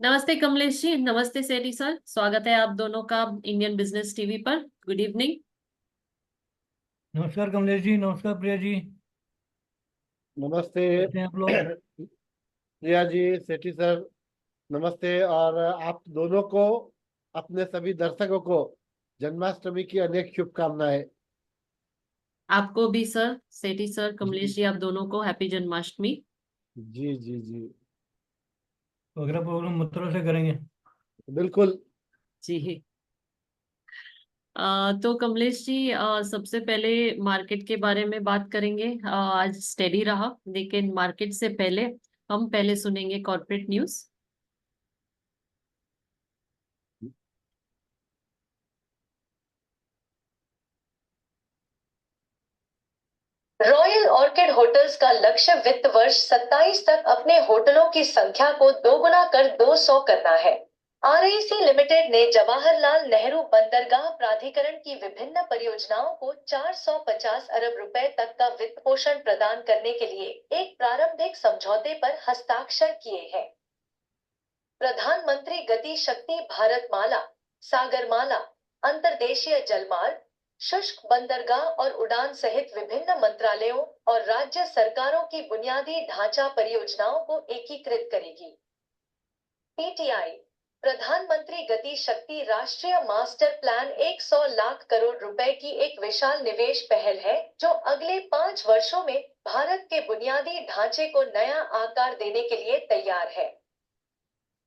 नमस्ते कमलेश जी। नमस्ते सेठी सर। स्वागत है आप दोनों का इंडियन बिजनेस टीवी पर। Good evening. नमस्कार कमलेश जी। नमस्कार प्रिया जी। नमस्ते। कैसे हैं आप लोग? प्रिया जी, सेठी सर, नमस्ते। और आप दोनों को, अपने सभी दर्शकों को जन्माष्टमी की अनेक शुभकामनाएं। आपको भी सर, सेठी सर, कमलेश जी जी, आप दोनों को हैप्पी जन्माष्टमी। जी जी जी। तो अगला प्रोग्राम मथुरा से करेंगे। बिल्कुल। जी। तो कमलेश जी, सबसे पहले मार्केट के बारे में बात करेंगे। आज स्टेडी रहा, लेकिन मार्केट से पहले हम पहले सुनेंगे corporate news. Royal orchid hotels का लक्ष्य वित्त वर्ष 27 तक अपने होटलों की संख्या को दोगुना कर 200 करना है। आरईसी लिमिटेड ने जवाहरलाल नेहरू बंदरगाह प्राधिकरण की विभिन्न परियोजनाओं को 450 अरब रुपए तक का वित्त पोषण प्रदान करने के लिए एक प्रारंभिक समझौते पर हस्ताक्षर किए हैं। प्रधानमंत्री गति शक्ति भारतमाला, सागरमाला, अंतर्देशीय जलमार्ग, शुष्क बंदरगाह और उड़ान सहित विभिन्न मंत्रालयों और राज्य सरकारों की बुनियादी ढांचा परियोजनाओं को एकीकृत करेगी। पीटीआई प्रधानमंत्री गति शक्ति राष्ट्रीय मास्टर प्लान 100 लाख करोड़ रुपए की एक विशाल निवेश पहल है जो अगले 5 वर्षों में भारत के बुनियादी ढांचे को नया आकार देने के लिए तैयार है।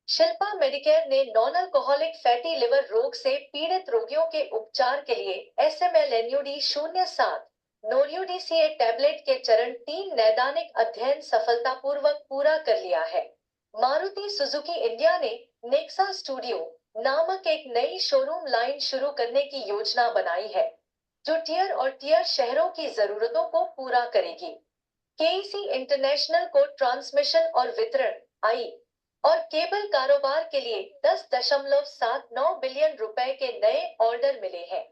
शिल्पा मेडिकेयर ने नॉन अल्कोहलिक फैटी लिवर रोग से पीड़ित रोगियों के उपचार के लिए SMLNUD-07 नोर्यूडीसीए टैबलेट के चरण 3 नैदानिक अध्ययन सफलतापूर्वक पूरा कर लिया है। मारुति सुजुकी इंडिया ने नेक्सा स्टूडियो नामक एक नई शोरूम लाइन शुरू करने की योजना बनाई है जो टियर शहरों की जरूरतों को पूरा करेगी। केईसी इंटरनेशनल को ट्रांसमिशन और वितरण आई और केबल कारोबार के लिए 10.79 बिलियन रुपए के नए ऑर्डर मिले हैं।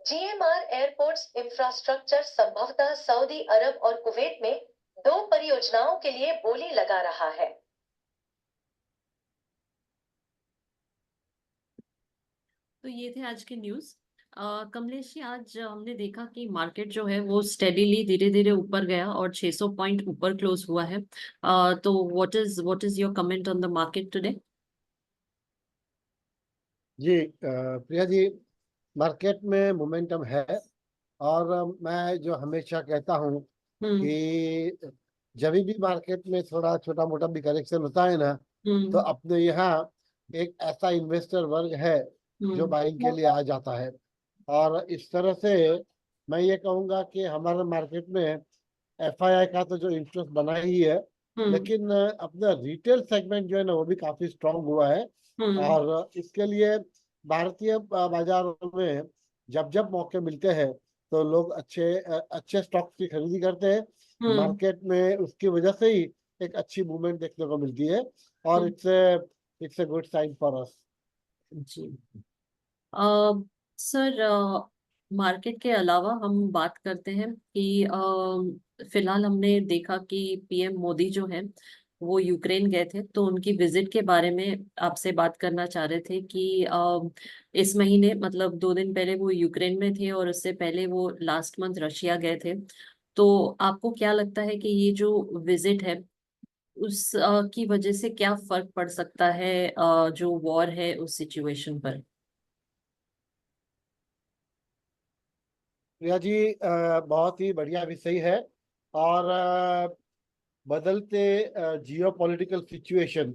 GMR एयरपोर्ट्स इंफ्रास्ट्रक्चर संभवतः सऊदी अरब और कुवैत में 2 परियोजनाओं के लिए बोली लगा रहा है। तो ये थे आज के न्यूज। कमलेश जी, आज हमने देखा कि मार्केट जो है वो स्टेडीली धीरे धीरे ऊपर गया और 600 पॉइंट ऊपर क्लोज हुआ है। तो what is your comment on the market today? जी प्रिया जी, मार्केट में मोमेंटम है। और मैं जो हमेशा कहता हूँ हम्म। कि जब भी मार्केट में थोड़ा छोटा मोटा भी करेक्शन होता है ना, तो हम्म। अपने यहाँ एक ऐसा इन्वेस्टर वर्ग है जो बाइंग के लिए आ जाता है। और इस तरह से मैं ये कहूँगा कि हमारे मार्केट में FII का तो जो इंटरेस्ट बना ही है, हम्म। लेकिन अपना रिटेल सेगमेंट जो है ना वो भी काफी स्ट्रांग हुआ है। हम्म। और इसके लिए भारतीय बाजारों में जब जब मौके मिलते हैं तो लोग अच्छे अच्छे स्टॉक्स की खरीदी करते हैं। हम्म। मार्केट में उसकी वजह से ही एक अच्छी मूवमेंट देखने को मिलती है। और hmm. It's a good sign for us. जी। अ, सर, मार्केट के अलावा हम बात करते हैं कि फिलहाल हमने देखा कि पीएम मोदी जो है वो यूक्रेन गए थे, तो उनकी विजिट के बारे में आपसे बात करना चाह रहे थे कि इस महीने मतलब 2 दिन पहले वो यूक्रेन में थे और उससे पहले वो लास्ट मंथ रशिया गए थे। तो आपको क्या लगता है कि ये जो विजिट है उस की वजह से क्या फर्क पड़ सकता है जो वॉर है उस सिचुएशन पर? प्रिया जी, बहुत ही बढ़िया विषय है। और बदलते जियो पॉलिटिकल सिचुएशन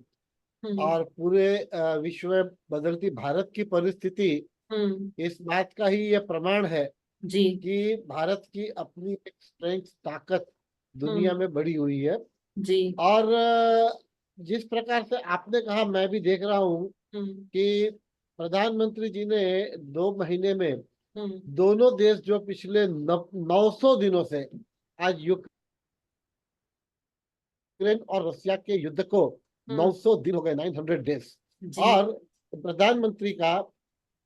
हम्म। और पूरे विश्व में बदलती भारत की परिस्थिति हम्म। इस बात का ही ये प्रमाण है जी। कि भारत की अपनी एक स्ट्रेंथ, ताकत दुनिया हम्म। में बढ़ी हुई है। जी। और जिस प्रकार से आपने कहा, मैं भी देख रहा हूँ हम्म। कि प्रधानमंत्री जी ने 2 महीने में हम्म। दोनों देश जो पिछले 900 दिनों से, आज यूक्रेन और रशिया के युद्ध को हम्म। 900 दिन हो गए, 900 डेज। जी। और प्रधानमंत्री का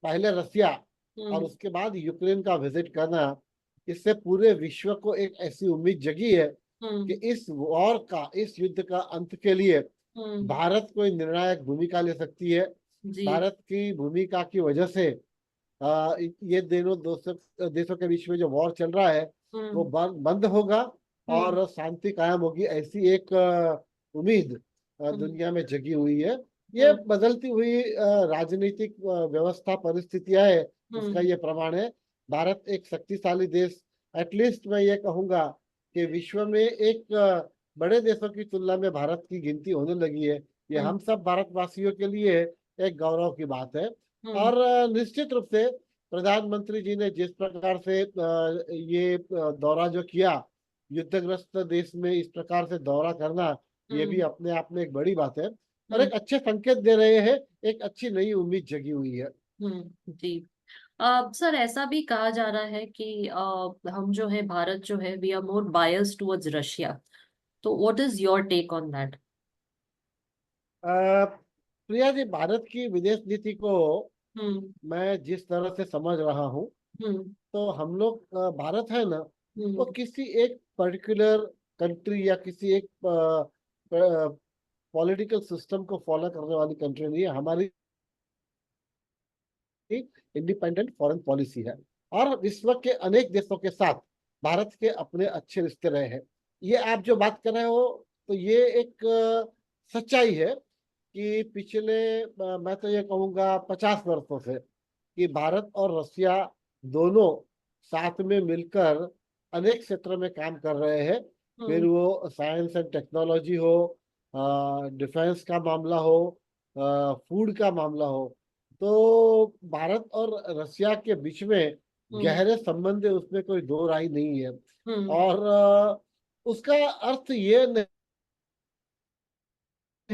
पहले रशिया और हम्म। उसके बाद यूक्रेन का विजिट करना, इससे पूरे विश्व को एक ऐसी उम्मीद जगी है कि हम्म। इस वॉर का, इस युद्ध का अंत के लिए भारत कोई निर्णायक भूमिका ले सकती है। जी। भारत की भूमिका की वजह से ये दोनों देशों के बीच में जो वॉर चल रहा है वो बंद होगा और शांति कायम होगी, ऐसी एक उम्मीद दुनिया में जगी हुई है। ये बदलती हुई राजनीतिक व्यवस्था परिस्थितियां है, इसका ये प्रमाण है। भारत एक शक्तिशाली देश, एटलीस्ट मैं ये कहूंगा कि विश्व में एक बड़े देशों की तुलना में भारत की गिनती होने लगी है। ये हम सब भारतवासियों के लिए एक गौरव की बात है। और निश्चित रूप से प्रधानमंत्री जी ने जिस प्रकार से ये दौरा जो किया, युद्धग्रस्त देश में इस प्रकार से दौरा करना, ये भी अपने आप में एक बड़ी बात है और एक अच्छे संकेत दे रहे हैं, एक अच्छी नई उम्मीद जगी हुई है। जी। सर, ऐसा भी कहा जा रहा है कि हम जो है, भारत जो है, we are more biased towards Russia. तो what is your take on that? Priya ji, Bharat की विदेश नीति को मैं जिस तरह से समझ रहा हूँ, तो हम लोग भारत है ना, वो किसी एक पर्टिकुलर कंट्री या किसी एक पॉलिटिकल सिस्टम को फॉलो करने वाली कंट्री नहीं है। हमारी इंडिपेंडेंट फॉरेन पॉलिसी है और विश्व के अनेक देशों के साथ भारत के अपने अच्छे रिश्ते रहे हैं। ये आप जो बात कर रहे हो, तो ये एक सच्चाई है कि पिछले मैं तो ये कहूँगा 50 वर्षों से कि भारत और रशिया दोनों साथ में मिलकर अनेक क्षेत्रों में काम कर रहे हैं। फिर वो साइंस एंड टेक्नोलॉजी हो, डिफेंस का मामला हो, फूड का मामला हो, तो भारत और रशिया के बीच में गहरे संबंध है, उसमें कोई दो राय नहीं है। और उसका अर्थ ये नहीं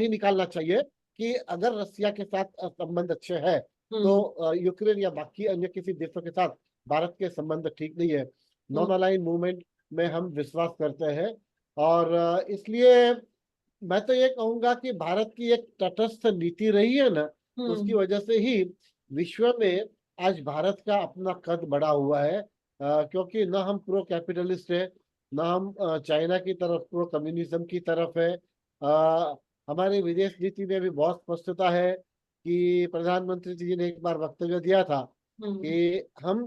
निकालना चाहिए कि अगर रशिया के साथ संबंध अच्छे हैं तो यूक्रेन या बाकी अन्य किसी देशों के साथ भारत के संबंध ठीक नहीं है। नॉन अलाइंड मूवमेंट में हम विश्वास करते हैं और इसलिए मैं तो ये कहूंगा कि भारत की एक तटस्थ नीति रही है ना, उसकी वजह से ही विश्व में आज भारत का अपना कद बढ़ा हुआ है। क्योंकि न हम प्रो कैपिटलिस्ट है, न हम चाइना की तरफ प्रो कम्युनिज्म की तरफ है। हमारी विदेश नीति में भी बहुत स्पष्टता है कि प्रधानमंत्री जी ने एक बार वक्तव्य दिया था कि हम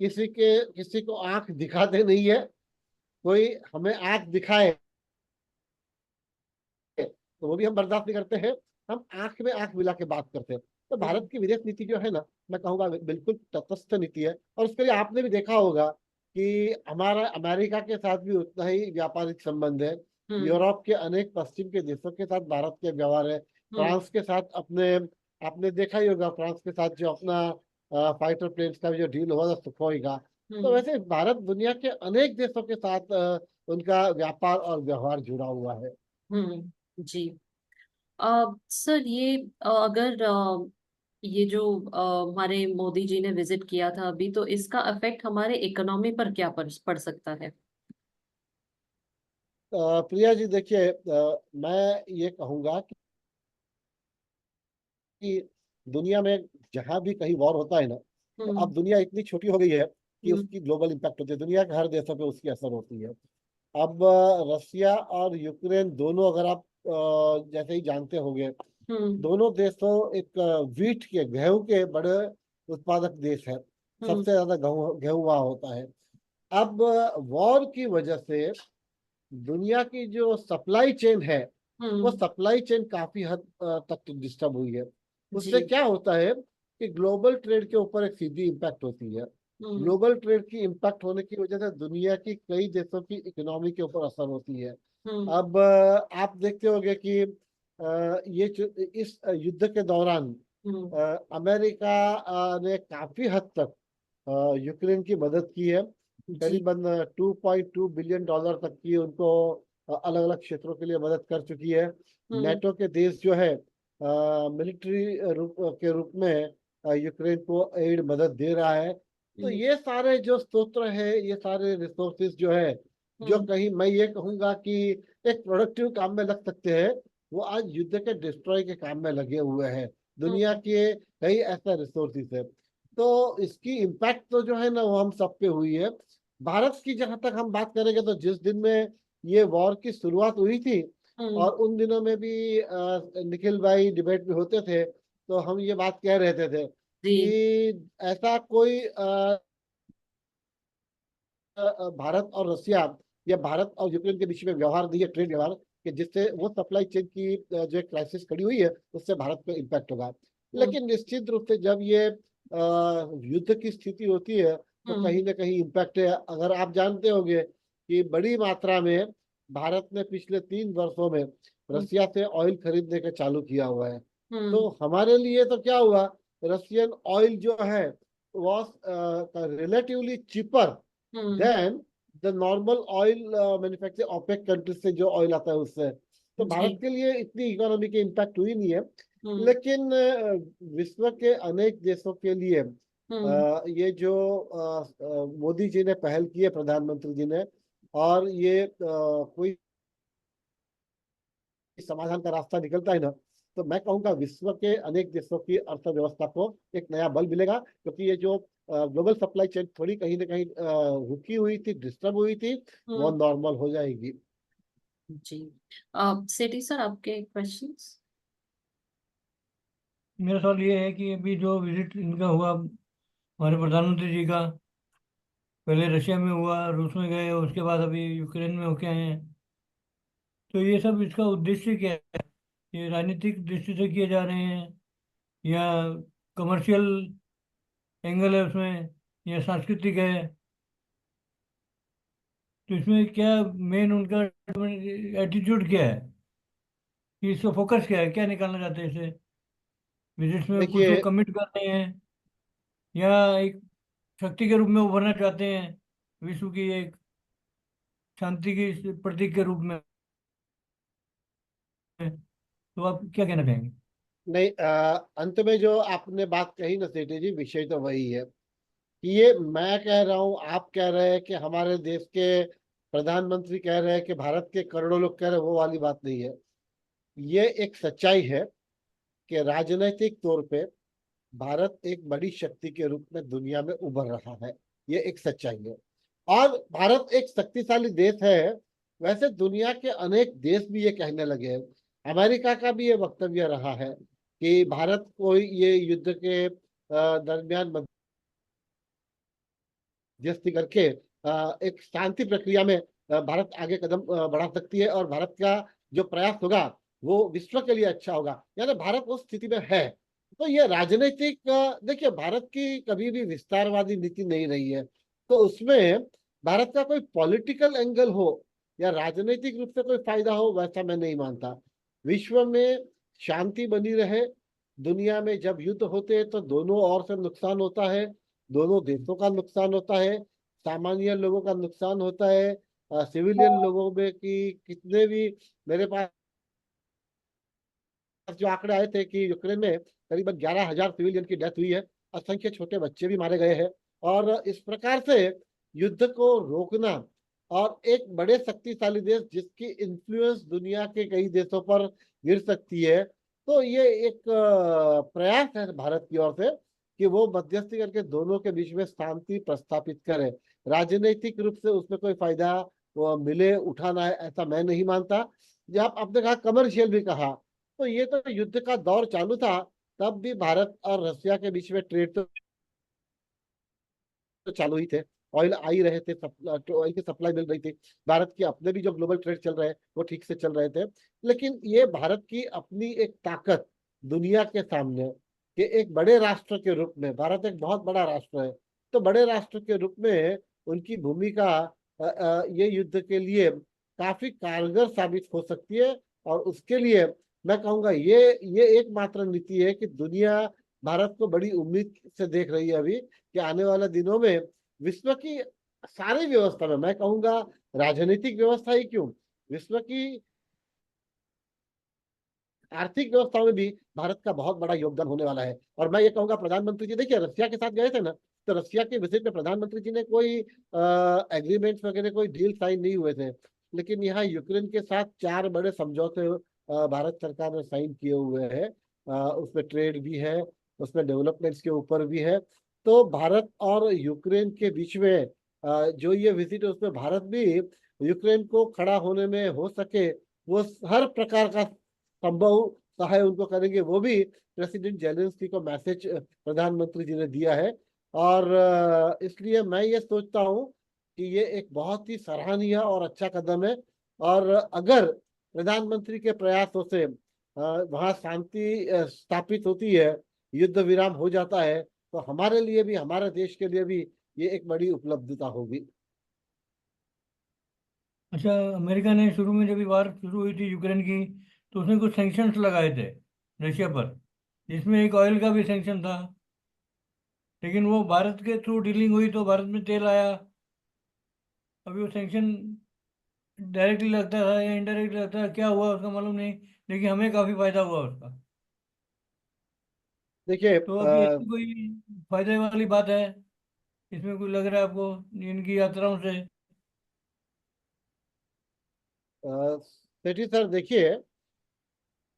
किसी को आंख दिखाते नहीं है, कोई हमें आंख दिखाए तो वो भी हम बर्दाश्त नहीं करते हैं, हम आंख में आंख मिला के बात करते हैं। तो भारत की विदेश नीति जो है ना, मैं कहूँगा बिल्कुल तटस्थ नीति है। और उसके लिए आपने भी देखा होगा कि हमारा अमेरिका के साथ भी उतना ही व्यापारिक संबंध है। यूरोप के अनेक पश्चिम के देशों के साथ भारत के व्यवहार है। फ्रांस के साथ आपने देखा ही होगा, फ्रांस के साथ जो अपना फाइटर प्लेन्स का जो डील हुआ था सुखोई का। तो वैसे भारत दुनिया के अनेक देशों के साथ उनका व्यापार और व्यवहार जुड़ा हुआ है। जी। सर, ये अगर ये जो हमारे मोदी जी ने विजिट किया था अभी, तो इसका इफेक्ट हमारे इकोनॉमी पर क्या पड़ सकता है? प्रिया जी, देखिए, मैं ये कहूँगा कि दुनिया में जहां भी कहीं वॉर होता है ना, तो अब दुनिया इतनी छोटी हो गई है कि उसकी ग्लोबल इम्पैक्ट होती है, दुनिया के हर देशों पे उसकी असर होती है। अब रशिया और यूक्रेन दोनों, अगर आप जैसे ही जानते होंगे, दोनों देशों एक वीट के गेहूं के बड़े उत्पादक देश है। सबसे ज्यादा गेहूं वहां होता है। अब वॉर की वजह से दुनिया की जो सप्लाई चेन है, वो सप्लाई चेन काफी हद तक डिस्टर्ब हुई है। उससे क्या होता है कि ग्लोबल ट्रेड के ऊपर एक सीधी इम्पैक्ट होती है। ग्लोबल ट्रेड की इम्पैक्ट होने की वजह से दुनिया की कई देशों की इकोनॉमी के ऊपर असर होती है। अब आप देखते होंगे कि इस युद्ध के दौरान अमेरिका ने काफी हद तक यूक्रेन की मदद की है। करीबन $2.2 बिलियन तक की उनको अलग अलग क्षेत्रों के लिए मदद कर चुकी है। नेटो के देश जो है मिलिट्री के रूप में यूक्रेन को एड मदद दे रहा है। तो ये सारे जो स्रोत है, ये सारे रिसोर्सेज जो है, जो कहीं मैं ये कहूँगा कि एक प्रोडक्टिव काम में लग सकते हैं, वो आज युद्ध के डिस्ट्रॉय के काम में लगे हुए हैं। दुनिया के कई ऐसे रिसोर्सेज है, तो इसकी इम्पैक्ट तो जो है ना, वो हम सब पे हुई है। भारत की जहां तक हम बात करेंगे, तो जिस दिन में ये वॉर की शुरुआत हुई थी, और उन दिनों में भी निखिल भाई डिबेट में होते थे, तो हम ये बात कह रहे थे जी। कि ऐसा कोई भारत और रसिया या भारत और यूक्रेन के बीच में व्यवहार नहीं है, ट्रेड व्यवहार, कि जिससे वो सप्लाई चेन की जो क्राइसिस खड़ी हुई है उससे भारत पे इम्पैक्ट होगा। लेकिन निश्चित रूप से जब ये युद्ध की स्थिति होती है तो कहीं ना कहीं इम्पैक्ट है। अगर आप जानते होंगे कि बड़ी मात्रा में भारत ने पिछले 3 वर्षों में रसिया से ऑयल खरीदने का चालू किया हुआ है। तो हमारे लिए तो क्या हुआ, रशियन ऑयल जो है was relatively cheaper than the normal oil manufacture OPEC country से जो ऑयल आता है उससे। तो भारत के लिए इतनी इकोनॉमी की इम्पैक्ट हुई नहीं है। लेकिन विश्व के अनेक देशों के लिए ये जो मोदी जी ने पहल की है, प्रधानमंत्री जी ने, और ये कोई समाधान का रास्ता निकलता है ना, तो मैं कहूँगा विश्व के अनेक देशों की अर्थव्यवस्था को एक नया बल मिलेगा, क्योंकि ये जो ग्लोबल सप्लाई चेन थोड़ी कहीं ना कहीं रुकी हुई थी, डिस्टर्ब हुई थी, वो नॉर्मल हो जाएगी। जी। सेठी सर, आपके क्वेश्चंस? मेरा सवाल ये है कि अभी जो विजिट इनका हुआ हमारे प्रधानमंत्री जी का, पहले रशिया में हुआ, रूस में गए, उसके बाद अभी यूक्रेन में होके आए हैं, तो ये सब इसका उद्देश्य क्या है? ये राजनीतिक दृष्टि से किए जा रहे हैं या कमर्शियल एंगल है उसमें या सांस्कृतिक है? तो इसमें क्या मेन उनका एटीट्यूड क्या है कि इसका फोकस क्या है, क्या निकालना चाहते हैं इसे? विजिट्स में कुछ देखिए, वो कमिट कर रहे हैं या एक शक्ति के रूप में उभरना चाहते हैं, विश्व की एक शांति की प्रतीक के रूप में? तो आप क्या कहना चाहेंगे? नहीं, अंत में जो आपने बात कही ना सेठी जी, विषय तो वही है कि ये मैं कह रहा हूँ, आप कह रहे हैं कि हमारे देश के प्रधानमंत्री कह रहे हैं कि भारत के करोड़ों लोग कह रहे हैं, वो वाली बात नहीं है। ये एक सच्चाई है कि राजनीतिक तौर पे भारत एक बड़ी शक्ति के रूप में दुनिया में उभर रहा है। ये एक सच्चाई है, और भारत एक शक्तिशाली देश है। वैसे दुनिया के अनेक देश भी ये कहने लगे हैं। अमेरिका का भी ये वक्तव्य रहा है कि भारत को ये युद्ध के दरमियान मध्यस्थी करके एक शांति प्रक्रिया में भारत आगे कदम बढ़ा सकती है, और भारत का जो प्रयास होगा वो विश्व के लिए अच्छा होगा। यानी भारत उस स्थिति में है। तो ये राजनीतिक देखिए, भारत की कभी भी विस्तारवादी नीति नहीं रही है, तो उसमें भारत का कोई पॉलिटिकल एंगल हो या राजनीतिक रूप से कोई फायदा हो, वैसा मैं नहीं मानता। विश्व में शांति बनी रहे। दुनिया में जब युद्ध होते हैं तो दोनों ओर से नुकसान होता है, दोनों देशों का नुकसान होता है, सामान्य लोगों का नुकसान होता है, सिविलियन लोगों में कि कितने भी, मेरे पास जो आंकड़े आए थे कि यूक्रेन में करीबन 11,000 सिविलियन की डेथ हुई है, असंख्य छोटे बच्चे भी मारे गए हैं। और इस प्रकार से युद्ध को रोकना, और एक बड़े शक्तिशाली देश जिसकी इन्फ्लुएंस दुनिया के कई देशों पर गिर सकती है, तो ये एक प्रयास है भारत की ओर से कि वो मध्यस्थी करके दोनों के बीच में शांति प्रस्थापित करे। राजनीतिक रूप से उसमें कोई फायदा वो मिले उठाना है, ऐसा मैं नहीं मानता। जब आपने कहा कमर्शियल भी कहा, तो ये तो युद्ध का दौर चालू था, तब भी भारत और रशिया के बीच में ट्रेड तो चालू ही थे। ऑयल आ ही रहे थे, ऑयल की सप्लाई मिल रही थी। भारत के अपने भी जो ग्लोबल ट्रेड चल रहे हैं वो ठीक से चल रहे थे। लेकिन ये भारत की अपनी एक ताकत दुनिया के सामने, कि एक बड़े राष्ट्र के रूप में, भारत एक बहुत बड़ा राष्ट्र है, तो बड़े राष्ट्र के रूप में उनकी भूमिका ये युद्ध के लिए काफी कारगर साबित हो सकती है। और उसके लिए मैं कहूँगा ये एकमात्र नीति है कि दुनिया भारत को बड़ी उम्मीद से देख रही है अभी, कि आने वाले दिनों में विश्व की सारी व्यवस्था में, मैं कहूँगा राजनीतिक व्यवस्था ही क्यों, विश्व की आर्थिक व्यवस्था में भी भारत का बहुत बड़ा योगदान होने वाला है। और मैं ये कहूँगा, प्रधानमंत्री जी देखिए रशिया के साथ गए थे ना, तो रशिया के विजिट में प्रधानमंत्री जी ने कोई एग्रीमेंट्स वगैरह, कोई डील साइन नहीं हुए थे। लेकिन यहाँ यूक्रेन के साथ 4 बड़े समझौते भारत सरकार ने साइन किए हुए हैं। उसमें ट्रेड भी है, उसमें डेवलपमेंट्स के ऊपर भी है। तो भारत और यूक्रेन के बीच में जो ये विजिट है उसमें भारत भी यूक्रेन को खड़ा होने में हो सके वो हर प्रकार का संभव सहाय उनको करेंगे। वो भी प्रेसिडेंट जेलेंस्की को मैसेज प्रधानमंत्री जी ने दिया है। और इसलिए मैं ये सोचता हूँ कि ये एक बहुत ही सराहनीय और अच्छा कदम है। और अगर प्रधानमंत्री के प्रयासों से वहाँ शांति स्थापित होती है, युद्ध विराम हो जाता है, तो हमारे लिए भी, हमारे देश के लिए भी ये एक बड़ी उपलब्धता होगी। अच्छा, अमेरिका ने शुरू में जब ये वार शुरू हुई थी यूक्रेन की, तो उसने कुछ सैंक्शंस लगाए थे रशिया पर, जिसमें एक ऑयल का भी सैंक्शन था। लेकिन वो भारत के थ्रू डीलिंग हुई तो भारत में तेल आया। अभी वो सैंक्शन डायरेक्टली लगता था या इनडायरेक्टली लगता था, क्या हुआ उसका मालूम नहीं, लेकिन हमें काफ़ी फायदा हुआ उसका। देखिए तो अभी ऐसी कोई फायदे वाली बात है इसमें, कोई लग रहा है आपको इनकी यात्राओं से? सेठी सर, देखिए,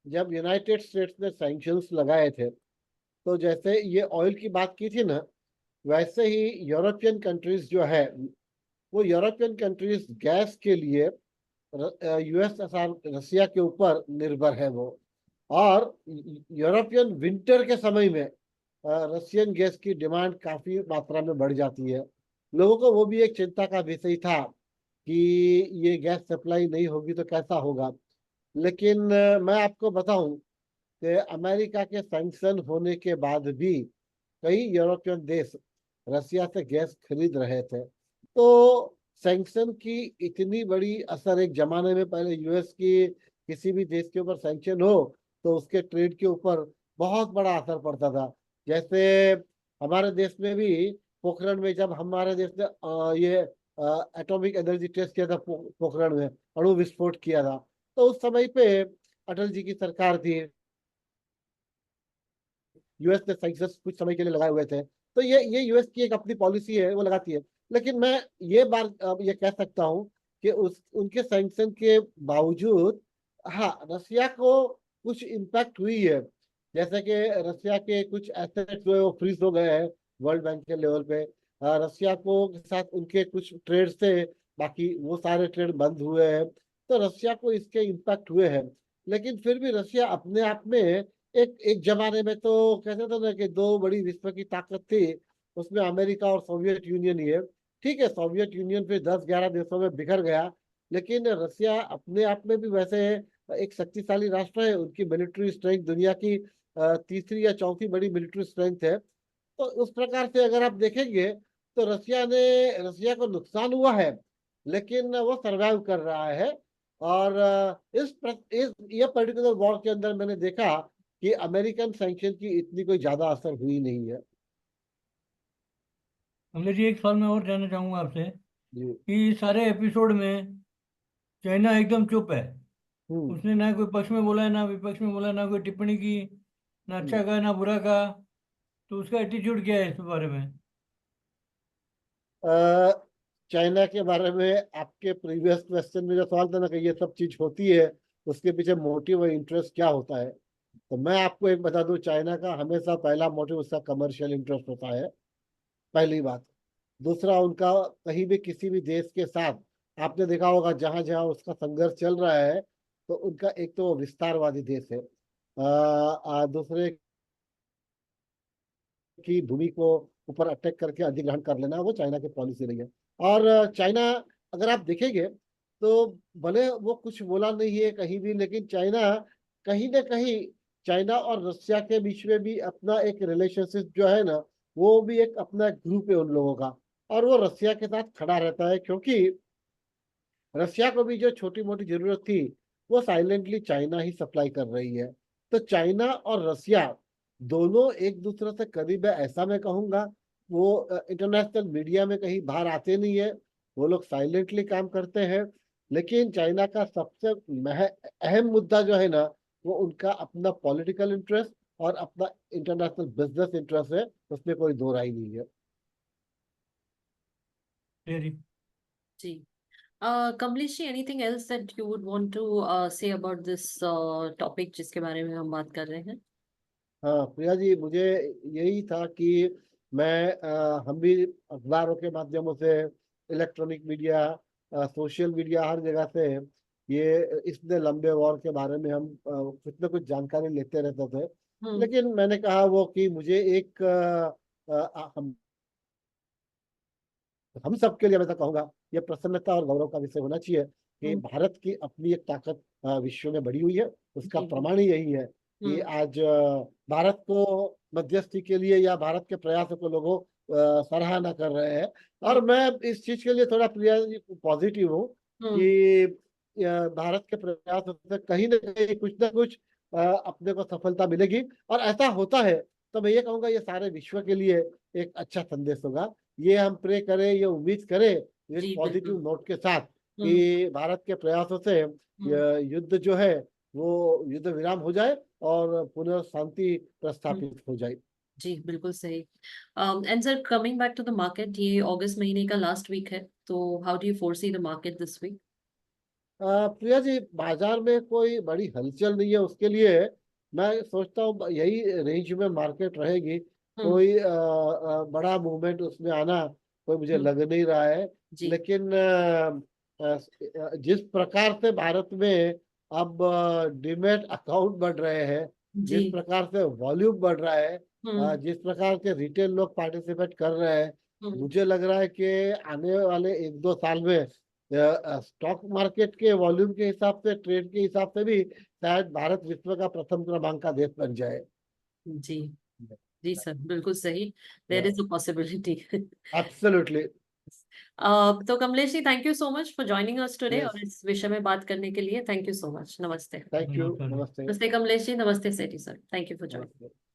जब यूनाइटेड स्टेट्स ने सैंक्शंस लगाए थे, तो जैसे ये ऑयल की बात की थी ना, वैसे ही यूरोपियन कंट्रीज जो है, वो यूरोपियन कंट्रीज गैस के लिए यूएसएसआर रसिया के ऊपर निर्भर है वो। और यूरोपियन विंटर के समय में रशियन गैस की डिमांड काफी मात्रा में बढ़ जाती है। लोगों को वो भी एक चिंता का विषय था कि ये गैस सप्लाई नहीं होगी तो कैसा होगा। लेकिन मैं आपको बताऊं कि अमेरिका के सैंक्शन होने के बाद भी कई यूरोपियन देश रसिया से गैस खरीद रहे थे। तो सैंक्शन की इतनी बड़ी असर, एक जमाने में पहले यूएस की किसी भी देश के ऊपर सैंक्शन हो तो उसके ट्रेड के ऊपर बहुत बड़ा असर पड़ता था। जैसे हमारे देश में भी पोखरण में, जब हमारे देश ने ये एटॉमिक एनर्जी टेस्ट किया था, पोखरण में अणु विस्फोट किया था, तो उस समय पे अटल जी की सरकार थी, यूएस ने सैंक्शंस कुछ समय के लिए लगाए हुए थे। तो ये यूएस की एक अपनी पॉलिसी है, वो लगाती है। लेकिन मैं ये बात ये कह सकता हूँ कि उस उनके सैंक्शन के बावजूद, हाँ, रसिया को कुछ इम्पैक्ट हुई है। जैसे कि रसिया के कुछ एसेट जो है वो फ्रीज हो गए हैं वर्ल्ड बैंक के लेवल पे। रसिया को के साथ उनके कुछ ट्रेड से, बाकी वो सारे ट्रेड बंद हुए हैं। तो रसिया को इसके इम्पैक्ट हुए हैं। लेकिन फिर भी रसिया अपने आप में, एक एक जमाने में तो कहते थे ना कि दो बड़ी विश्व की ताकत थी, उसमें अमेरिका और सोवियत यूनियन ही है। ठीक है, सोवियत यूनियन फिर 10-11 देशों में बिखर गया, लेकिन रसिया अपने आप में भी वैसे एक शक्तिशाली राष्ट्र है। उनकी मिलिट्री स्ट्रेंथ दुनिया की तीसरी या चौथी बड़ी मिलिट्री स्ट्रेंथ है। तो उस प्रकार से अगर आप देखेंगे तो रसिया को नुकसान हुआ है, लेकिन वो सरवाइव कर रहा है। और इस ये पर्टिकुलर वॉर के अंदर मैंने देखा कि अमेरिकन सैंक्शन की इतनी कोई ज्यादा असर हुई नहीं है। अमले जी, एक सवाल मैं और जानना चाहूँगा आपसे जी। कि सारे एपिसोड में चाइना एकदम चुप है। हम्म। उसने ना कोई पक्ष में बोला है ना विपक्ष में बोला है, ना कोई टिप्पणी की, ना हम्म। अच्छा कहा ना बुरा कहा। तो उसका एटीट्यूड क्या है इस बारे में? अ, चाइना के बारे में आपके प्रीवियस क्वेश्चन में जो सवाल था ना कि ये सब चीज होती है, उसके पीछे मोटिव और इंटरेस्ट क्या होता है, तो मैं आपको एक बता दूं, चाइना का हमेशा पहला मोटिव उसका कमर्शियल इंटरेस्ट होता है, पहली बात। दूसरा, उनका कहीं भी किसी भी देश के साथ आपने देखा होगा जहां जहां उसका संघर्ष चल रहा है, तो उनका एक तो वो विस्तारवादी देश है। दूसरे की भूमि को ऊपर अटैक करके अधिग्रहण कर लेना, वो चाइना की पॉलिसी रही है। और चाइना, अगर आप देखेंगे तो भले वो कुछ बोला नहीं है कहीं भी, लेकिन चाइना कहीं ना कहीं, चाइना और रशिया के बीच में भी अपना एक रिलेशनशिप जो है ना, वो भी एक अपना ग्रुप है उन लोगों का। और वो रशिया के साथ खड़ा रहता है, क्योंकि रशिया को भी जो छोटी मोटी जरूरत थी वो साइलेंटली चाइना ही सप्लाई कर रही है। तो चाइना और रशिया दोनों एक दूसरे से करीब है, ऐसा मैं कहूंगा। वो इंटरनेशनल मीडिया में कहीं बाहर आते नहीं है, वो लोग साइलेंटली काम करते हैं। लेकिन चाइना का सबसे अहम मुद्दा जो है ना, वो उनका अपना पॉलिटिकल इंटरेस्ट और अपना इंटरनेशनल बिजनेस इंटरेस्ट है, उसमें कोई दो राय नहीं है। तेरी। जी। Kamlesh ji, anything else that you would want to say about this topic जिसके बारे में हम बात कर रहे हैं? हाँ प्रिया जी, मुझे यही था कि मैं हम भी अखबारों के माध्यमों से, इलेक्ट्रॉनिक मीडिया, सोशल मीडिया, हर जगह से ये इतने लंबे वॉर के बारे में हम कुछ न कुछ जानकारी लेते रहते थे। लेकिन मैंने कहा वो कि मुझे एक हम सबके लिए मैं तो कहूँगा ये प्रसन्नता और गौरव का विषय होना चाहिए कि भारत की अपनी एक ताकत विश्व में बढ़ी हुई है। उसका प्रमाण ही यही है कि आज भारत को मध्यस्थी के लिए या भारत के प्रयासों को लोगों सराहना कर रहे हैं। और मैं इस चीज के लिए थोड़ा पॉजिटिव हूँ कि भारत के प्रयासों से कहीं ना कहीं कुछ ना कुछ अपने को सफलता मिलेगी। और ऐसा होता है तो मैं ये कहूँगा ये सारे विश्व के लिए एक अच्छा संदेश होगा। ये हम प्रे करें, ये उम्मीद करें इस जी, पॉजिटिव बिल्कुल। नोट के साथ कि भारत के प्रयासों से युद्ध जो है वो युद्ध विराम हो जाए और पुनः शांति प्रस्थापित हो जाए। जी, बिल्कुल सही। And sir, coming back to the market, ये अगस्त महीने का लास्ट वीक है, तो how do you foresee the market this week? Priya ji, बाजार में कोई बड़ी हलचल नहीं है, उसके लिए मैं सोचता हूँ यही रेंज में मार्केट रहेगी। कोई बड़ा मूवमेंट उसमें आना कोई मुझे लग नहीं रहा है। जी। लेकिन जिस प्रकार से भारत में अब डीमैट अकाउंट बढ़ रहे हैं, जिस जी। प्रकार से वॉल्यूम बढ़ रहा है, जिस प्रकार के रिटेल लोग पार्टिसिपेट कर रहे हैं, मुझे लग रहा है कि आने वाले 1-2 साल में स्टॉक मार्केट के वॉल्यूम के हिसाब से, ट्रेड के हिसाब से भी शायद भारत विश्व का प्रथम क्रमांक का देश बन जाए। जी। जी सर, बिल्कुल सही। There is a possibility. Absolutely. तो Kamlesh ji, thank you so much for joining us today yes, और इस विषय में बात करने के लिए। Thank you so much. नमस्ते। थैंक यू, नमस्कार। नमस्ते। नमस्ते कमलेश जी, नमस्ते Sethi sir, thank you for joining. नमस्ते।